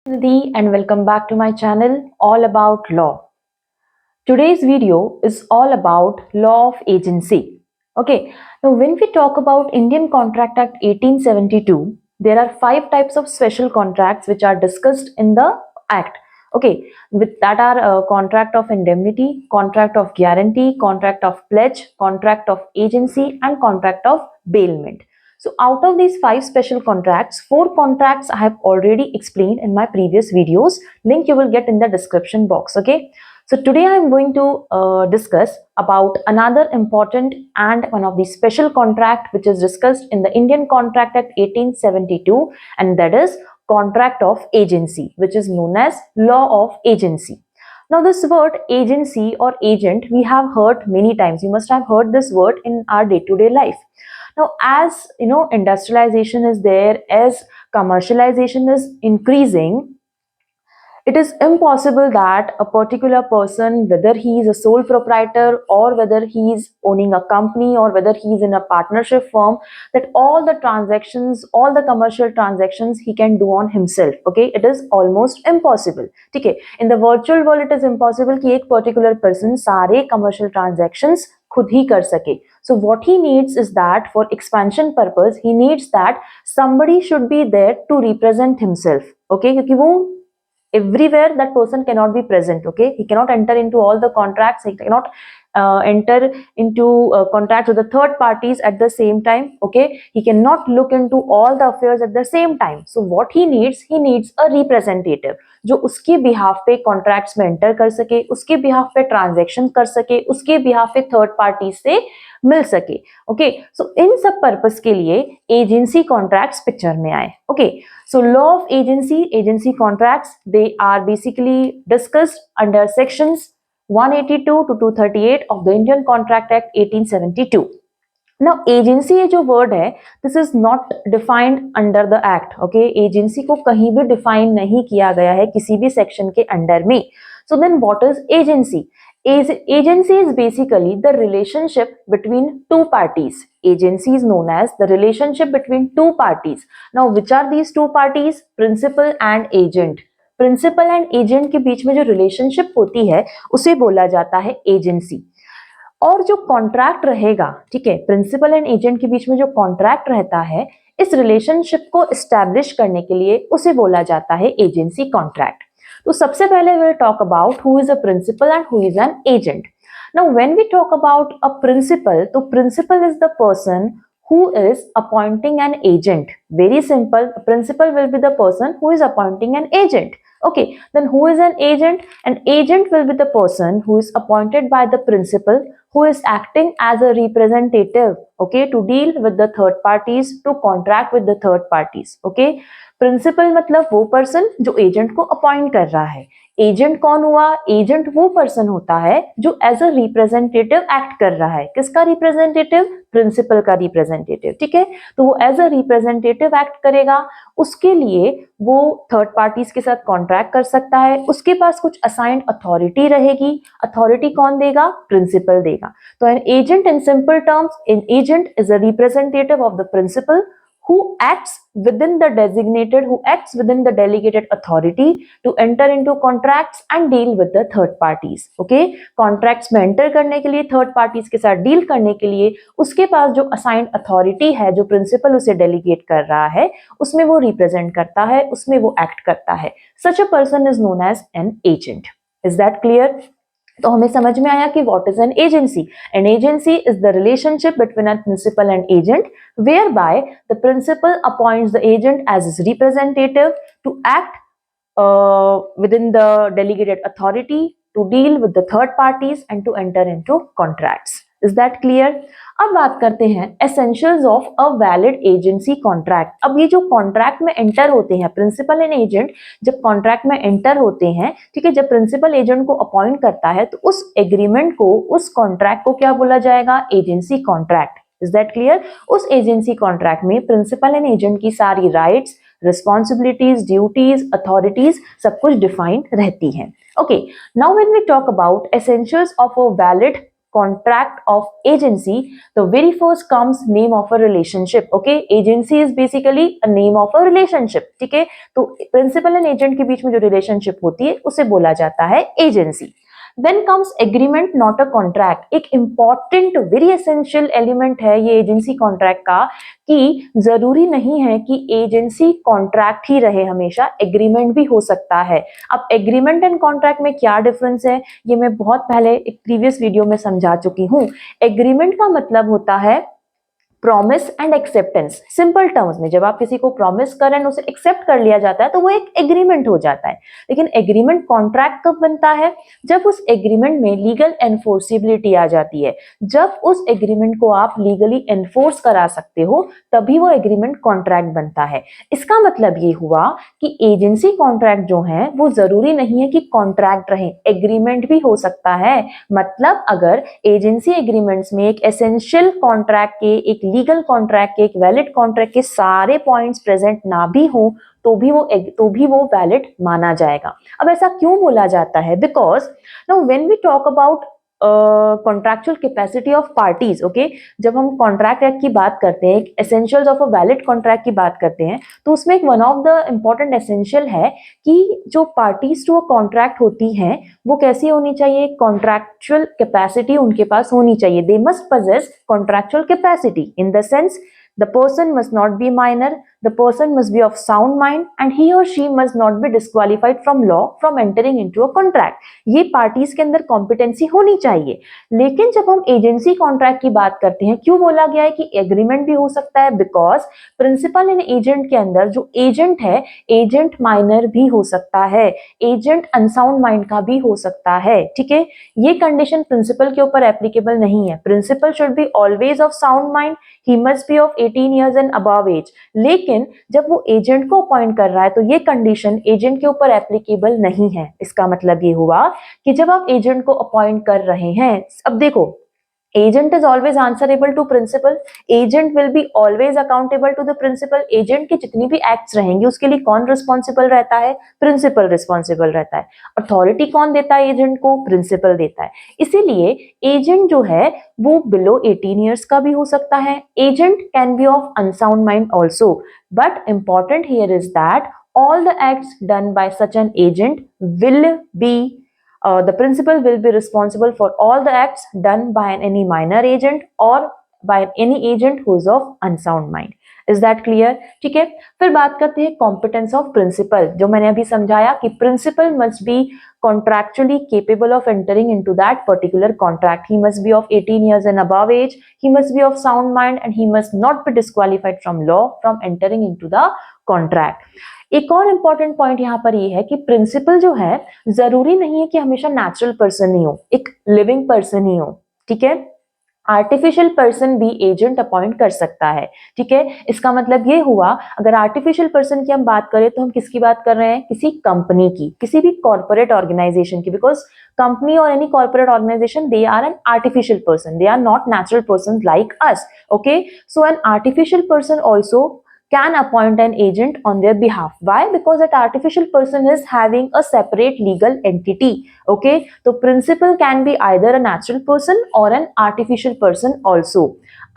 Nidhi and welcome back to my channel all about law. Today's video is all about law of agency. Okay, now when we talk about Indian Contract Act 1872, there are five types of special contracts which are discussed in the act. Okay, with that are contract of indemnity, contract of guarantee, contract of pledge, contract of agency, and contract of bailment. So out of these five special contracts, four contracts I have already explained in my previous videos. Link you will get in the description box. Okay. So today I am going to discuss about another important and one of the special contract which is discussed in the Indian Contract Act 1872, and that is contract of agency, which is known as law of agency. Now this word agency or agent we have heard many times. You must have heard this word in our day-to-day life. Now as you know, industrialization is there, as commercialization is increasing, it is impossible that a particular person, whether he is a sole proprietor or whether he is owning a company or whether he is in a partnership firm, that all the transactions, all the commercial transactions he can do on himself. Okay, it is almost impossible. Okay, in the virtual world it is impossible कि एक particular person सारे commercial transactions खुद ही कर सके. So what he needs is that for expansion purpose he needs that somebody should be there to represent himself. Okay, क्योंकि वो everywhere that person cannot be present. Okay, he cannot enter into all the contracts, he cannot enter into contracts with the third parties at the same time. Okay, he cannot look into all the affairs at the same time. So what he needs a representative जो उसके behalf पे contracts में enter कर सके, उसके behalf पे transaction कर सके, उसके बिहाफ पे थर्ड पार्टी से मिल सके. ओके, सो इन सब पर्पस के लिए एजेंसी कॉन्ट्रैक्ट्स पिक्चर में आए. Okay, so law of agency contracts, they are basically discussed under sections 182 to 238 of the Indian Contract Act 1872. Now agency ये जो word है, this is not defined under the act. Okay, agency को कहीं भी define नहीं किया गया है किसी भी section के अंडर में. So then what is agency? Agency is basically the relationship between two parties. Agency is known as the relationship between two parties. Now which are these two parties? Principal and agent. Principal and agent के बीच में जो relationship होती है उसे बोला जाता है एजेंसी. और जो कॉन्ट्रैक्ट रहेगा, ठीक है, प्रिंसिपल एंड एजेंट के बीच में जो कॉन्ट्रैक्ट रहता है इस रिलेशनशिप को एस्टैब्लिश करने के लिए उसे बोला जाता है एजेंसी कॉन्ट्रैक्ट. तो सबसे पहले will talk about who is a principal and who is an agent. Now when we talk about a principal, तो principal is the person who is appointing an agent. Very simple. A principal will be the person who is appointing an agent. Okay, then who is an agent? An agent will be the person who is appointed by the principal, who is acting as a representative, okay, to deal with the third parties, to contract with the third parties. Okay, principal मतलब वो person जो agent को appoint कर रहा है. Agent कौन हुआ? Agent वो पर्सन होता है जो एज अ रिप्रेजेंटेटिव एक्ट कर रहा है. किसका रिप्रेजेंटेटिव? प्रिंसिपल का रिप्रेजेंटेटिव. ठीक है, तो वो एज अ रिप्रेजेंटेटिव एक्ट करेगा. उसके लिए वो थर्ड पार्टीज के साथ कॉन्ट्रैक्ट कर सकता है. उसके पास कुछ असाइंड अथॉरिटी रहेगी. अथॉरिटी कौन देगा? प्रिंसिपल देगा. तो an agent, in simple terms, an agent is a representative of the principal who acts within the delegated authority to enter into contracts and deal with the third parties. Okay, contracts में enter करने के लिए, third parties के साथ deal करने के लिए उसके पास जो assigned authority है, जो principal उसे delegate कर रहा है, उसमें वो represent करता है, उसमें वो act करता है. Such a person is known as an agent. Is that clear? तो हमें समझ में आया कि what is an agency. An agency is the relationship between a principal and agent whereby the principal appoints the agent as his representative to act within the delegated authority, to deal with the third parties and to enter into contracts. Is that clear? अब बात करते हैं essentials of a valid agency contract. अब ये जो contract में enter होते हैं प्रिंसिपल एंड एजेंट, जब कॉन्ट्रैक्ट में एंटर होते हैं, ठीक है, जब प्रिंसिपल एजेंट को अपॉइंट करता है तो उस एग्रीमेंट को, उस कॉन्ट्रैक्ट को क्या बोला जाएगा? Agency contract. Is that clear? उस एजेंसी कॉन्ट्रैक्ट में प्रिंसिपल एंड एजेंट की सारी राइट्स, रिस्पॉन्सिबिलिटीज, ड्यूटीज, अथॉरिटीज सब कुछ डिफाइंड रहती हैं. Okay, now when we talk about essentials of a valid contract of agency, the very first comes name of a relationship. Okay, agency is basically a name of a relationship. ठीक है, तो principal and agent के बीच में जो relationship होती है उसे बोला जाता है agency. Then comes agreement, not a contract. एक important very essential element है ये एजेंसी कॉन्ट्रैक्ट का कि जरूरी नहीं है कि एजेंसी कॉन्ट्रैक्ट ही रहे हमेशा, एग्रीमेंट भी हो सकता है. अब एग्रीमेंट एंड कॉन्ट्रैक्ट में क्या डिफरेंस है ये मैं बहुत पहले एक प्रीवियस वीडियो में समझा चुकी हूँ. एग्रीमेंट का मतलब होता है promise and acceptance. Simple terms में जब आप किसी को प्रॉमिस करें और उसे एक्सेप्ट कर लिया जाता है तो वो एक एग्रीमेंट हो जाता है. लेकिन एग्रीमेंट कॉन्ट्रैक्ट कब बनता है? जब उस एग्रीमेंट में लीगल एनफोर्सिबिलिटी आ जाती है. जब उस एग्रीमेंट को आप लीगली एनफोर्स करा सकते हो तभी वो एग्रीमेंट कॉन्ट्रैक्ट बनता है. इसका मतलब ये हुआ कि एजेंसी कॉन्ट्रैक्ट जो है वो जरूरी नहीं है कि कॉन्ट्रैक्ट रहे, एग्रीमेंट भी हो सकता है. मतलब अगर एजेंसी एग्रीमेंट्स में एक एसेंशियल कॉन्ट्रैक्ट के, एक लीगल कॉन्ट्रैक्ट के, एक वैलिड कॉन्ट्रैक्ट के सारे पॉइंट्स प्रेजेंट ना भी हो तो भी वो वैलिड माना जाएगा. अब ऐसा क्यों बोला जाता है? Because now when we talk about contractual capacity of parties, okay, जब हम कॉन्ट्रैक्ट एक्ट की बात करते हैं, essentials of a valid contract की बात करते हैं, तो उसमें एक one of the important essential है कि जो पार्टीज टू अ कॉन्ट्रैक्ट होती हैं वो कैसी होनी चाहिए? कॉन्ट्रैक्चुअल कैपेसिटी उनके पास होनी चाहिए. They must possess contractual capacity in the sense the person must not be minor, the person must be of sound mind and he or she must not be disqualified from law from entering into a contract. ये parties के अंदर competency होनी चाहिए. लेकिन जब हम agency contract की बात करते हैं, क्यों बोला गया है कि एग्रीमेंट भी हो सकता है? बिकॉज प्रिंसिपल एंड एजेंट के अंदर जो एजेंट है, एजेंट माइनर भी हो सकता है, एजेंट अनसाउंड माइंड का भी हो सकता है. ठीक है, ये कंडीशन प्रिंसिपल के ऊपर एप्लीकेबल नहीं है. Principal should be always of sound mind, he must be of 18 years and above age. लेकिन जब वो एजेंट को अपॉइंट कर रहा है तो ये कंडीशन एजेंट के ऊपर एप्लीकेबल नहीं है. इसका मतलब ये हुआ कि जब आप एजेंट को अपॉइंट कर रहे हैं, अब देखो, agent is always answerable to principal, agent will be always accountable to the principal. agent के जितनी भी acts रहेंगे उसके लिए कौन responsible रहता है? principal responsible रहता है. authority कौन देता है agent को? principal देता है. इसीलिए agent जो है वो below 18 years का भी हो सकता है. agent can be of unsound mind also, but important here is that all the acts done by such an agent will be the principal will be responsible for all the acts done by any minor agent or by any agent who is of unsound mind. Is that clear? ठीक है, फिर बात करते हैं competence of principal. जो मैंने अभी समझाया कि principal must be contractually capable of entering into that particular contract. He must be of 18 years and above age. He must be of sound mind and he must not be disqualified from law from entering into the contract. एक और important point यहाँ पर ये है कि principal जो है जरूरी नहीं है कि हमेशा नेचुरल पर्सन ही हो, एक लिविंग पर्सन ही हो. ठीक है, आर्टिफिशियल पर्सन भी एजेंट अपॉइंट कर सकता है. ठीक है, इसका मतलब ये हुआ, अगर आर्टिफिशियल पर्सन की हम बात करें तो हम किसकी बात कर रहे हैं? किसी कंपनी की, किसी भी कॉर्पोरेट ऑर्गेनाइजेशन की. बिकॉज कंपनी और any corporate organisation, they are an artificial person, they are not natural person like us. Okay, so an artificial person also can appoint an agent on their behalf. Why? Because that artificial person is having a separate legal entity. Okay, so principal can be either a natural person or an artificial person also.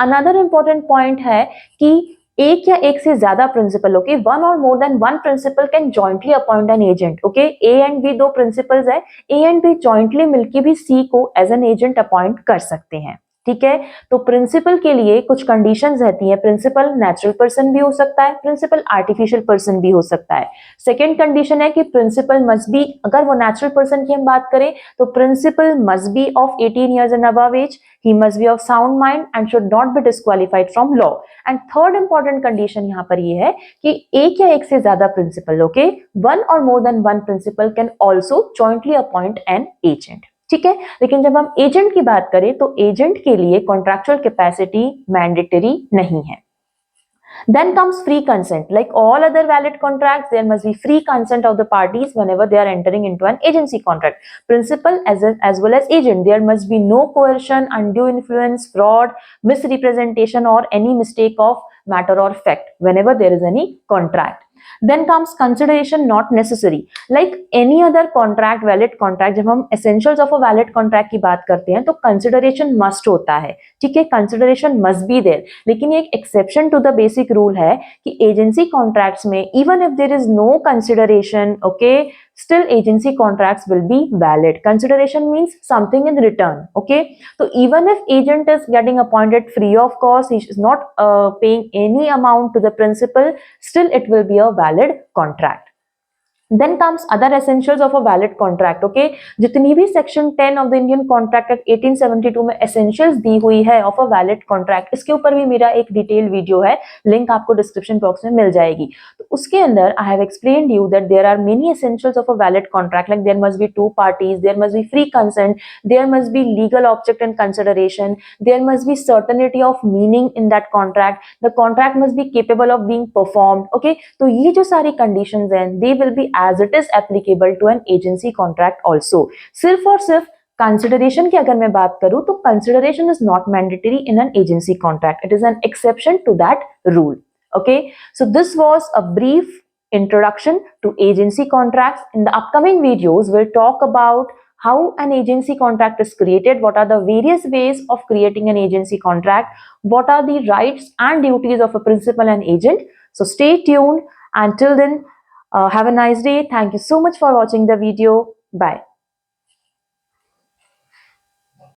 Another important point है कि एक या एक से ज्यादा principal, okay, one or more than one principal can jointly appoint an agent. Okay, A and B दो principals है, A and B jointly मिलकर भी सी को एज एन एजेंट अपॉइंट कर सकते हैं. ठीक है, तो प्रिंसिपल के लिए कुछ कंडीशंस रहती हैं. प्रिंसिपल नेचुरल पर्सन भी हो सकता है, प्रिंसिपल आर्टिफिशियल पर्सन भी हो सकता है. सेकेंड कंडीशन है कि प्रिंसिपल मस्ट बी, अगर वो नेचुरल पर्सन की हम बात करें तो principal must be of 18 years and above age, he must be of sound mind and should not be disqualified from law. And third important condition यहाँ पर ये है कि एक या एक से ज्यादा principal, okay, one or more than one principal can also jointly appoint an agent. ठीक है, लेकिन जब हम एजेंट की बात करें तो एजेंट के लिए कॉन्ट्रैक्चुअल कैपेसिटी मैंडेटरी नहीं है. Then comes free consent. Like all other valid contracts, there must be free consent of the parties whenever they are entering into an agency contract. Principal as well as agent, there must be no coercion, undue influence, fraud, misrepresentation or any mistake of matter or fact whenever there is any contract. Then comes consideration not necessary. Like any other contract, valid contract, जब हम essentials of a valid contract की बात करते हैं तो consideration must होता है, ठीक है, consideration must be there. लेकिन ये एक exception to the basic rule है कि agency contracts में even if there is no consideration, okay, still agency contracts will be valid. Consideration means something in return, okay. So even if agent is getting appointed free of cost, he is not paying any amount to the principal, still it will be a valid contract. Then comes other essentials of a valid contract, okay. जितनी भी section 10 of the Indian Contract Act 1872 में essentials दी हुई है of a valid contract, इसके ऊपर भी मेरा एक डिटेल वीडियो है, लिंक आपको डिस्क्रिप्शन बॉक्स में मिल जाएगी. तो उसके अंदर I have explained you that there are many essentials of a valid contract, like there must be two parties, there must be free consent, there must be legal object and consideration, there must be certainty of meaning in that contract, the contract must be capable of being performed, okay. तो ये जो सारी conditions हैं, they will be as it is applicable to an agency contract also. सिर्फ और सिर्फ consideration की अगर मैं बात करूं तो consideration is not mandatory in an agency contract. It is an exception to that rule. Okay, so this was a brief introduction to agency contracts. In the upcoming videos, we'll talk about how an agency contract is created, what are the various ways of creating an agency contract, what are the rights and duties of a principal and agent. So stay tuned. Until then, have a nice day. Thank you so much for watching the video. Bye.